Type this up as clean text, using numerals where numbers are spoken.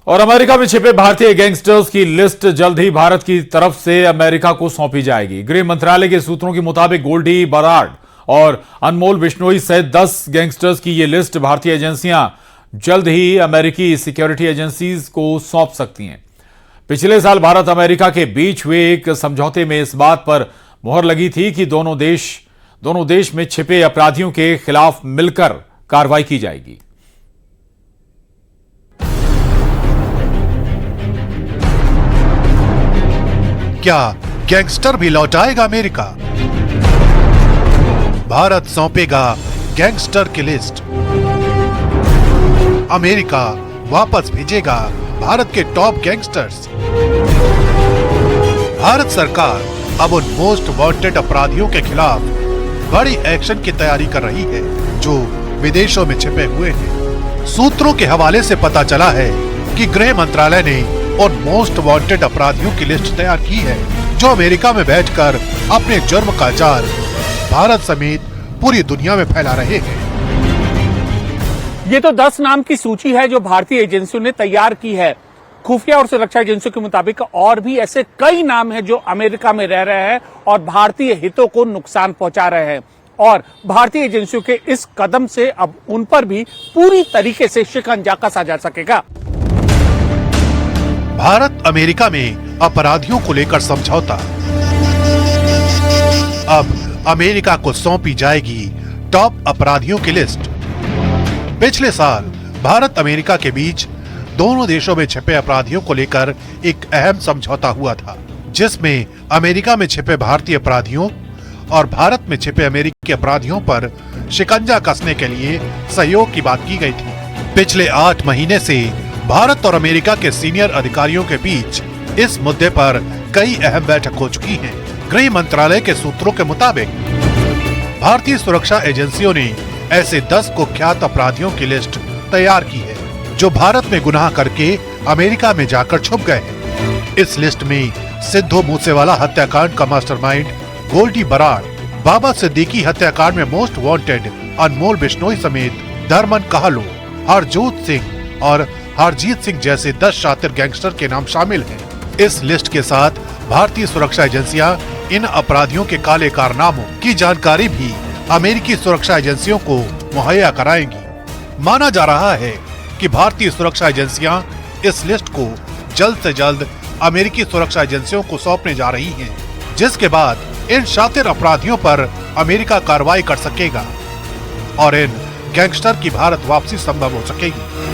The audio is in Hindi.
और अमेरिका में छिपे भारतीय गैंगस्टर्स की लिस्ट जल्द ही भारत की तरफ से अमेरिका को सौंपी जाएगी। गृह मंत्रालय के सूत्रों के मुताबिक गोल्डी बराड और अनमोल बिश्नोई सहित 10 गैंगस्टर्स की यह लिस्ट भारतीय एजेंसियां जल्द ही अमेरिकी सिक्योरिटी एजेंसीज को सौंप सकती हैं। पिछले साल भारत अमेरिका के बीच हुए एक समझौते में इस बात पर मुहर लगी थी कि दोनों देश में छिपे अपराधियों के खिलाफ मिलकर कार्रवाई की जाएगी। क्या गैंगस्टर भी लौटाएगा अमेरिका? भारत सौंपेगा गैंगस्टर की लिस्ट। अमेरिका वापस भेजेगा भारत के टॉप गैंगस्टर्स। भारत सरकार अब उन मोस्ट वांटेड अपराधियों के खिलाफ बड़ी एक्शन की तैयारी कर रही है जो विदेशों में छिपे हुए हैं। सूत्रों के हवाले से पता चला है कि गृह मंत्रालय ने उन मोस्ट वांटेड अपराधियों की लिस्ट तैयार की है जो अमेरिका में बैठकर अपने जुर्म का जाल भारत समेत पूरी दुनिया में फैला रहे हैं। ये तो 10 नाम की सूची है जो भारतीय एजेंसियों ने तैयार की है। खुफिया और सुरक्षा एजेंसियों के मुताबिक और भी ऐसे कई नाम हैं जो अमेरिका में रह रहे हैं और भारतीय हितों को नुकसान पहुंचा रहे हैं, और भारतीय एजेंसियों के इस कदम से अब उन पर भी पूरी तरीके से शिकंजा कसा जा सकेगा। भारत अमेरिका में अपराधियों को लेकर समझौता। अब अमेरिका को सौंपी जाएगी टॉप अपराधियों की लिस्ट। पिछले साल भारत अमेरिका के बीच दोनों देशों में छिपे अपराधियों को लेकर एक अहम समझौता हुआ था, जिसमें अमेरिका में छिपे भारतीय अपराधियों और भारत में छिपे अमेरिकी अपराधियों पर शिकंजा कसने के लिए सहयोग की बात की गई थी। पिछले 8 महीने से भारत और अमेरिका के सीनियर अधिकारियों के बीच इस मुद्दे पर कई अहम बैठक हो चुकी हैं। गृह मंत्रालय के सूत्रों के मुताबिक भारतीय सुरक्षा एजेंसियों ने ऐसे 10 कुख्यात अपराधियों की लिस्ट तैयार की है जो भारत में गुनाह करके अमेरिका में जाकर छुप गए हैं। इस लिस्ट में सिद्धू मूसेवाला हत्याकांड का मास्टरमाइंड गोल्डी बराड, बाबा सिद्दीकी हत्याकांड में मोस्ट वांटेड अनमोल बिश्नोई समेत धर्मन कहलो, हरजोत सिंह और हरजीत सिंह जैसे 10 शातिर गैंगस्टर के नाम शामिल हैं। इस लिस्ट के साथ भारतीय सुरक्षा एजेंसियां इन अपराधियों के काले कारनामों की जानकारी भी अमेरिकी सुरक्षा एजेंसियों को मुहैया कराएंगी। माना जा रहा है कि भारतीय सुरक्षा एजेंसियां इस लिस्ट को जल्द से जल्द अमेरिकी सुरक्षा एजेंसियों को सौंपने जा रही हैं, जिसके बाद इन शातिर अपराधियों पर अमेरिका कार्रवाई कर सकेगा और इन गैंगस्टर की भारत वापसी संभव हो सकेगी।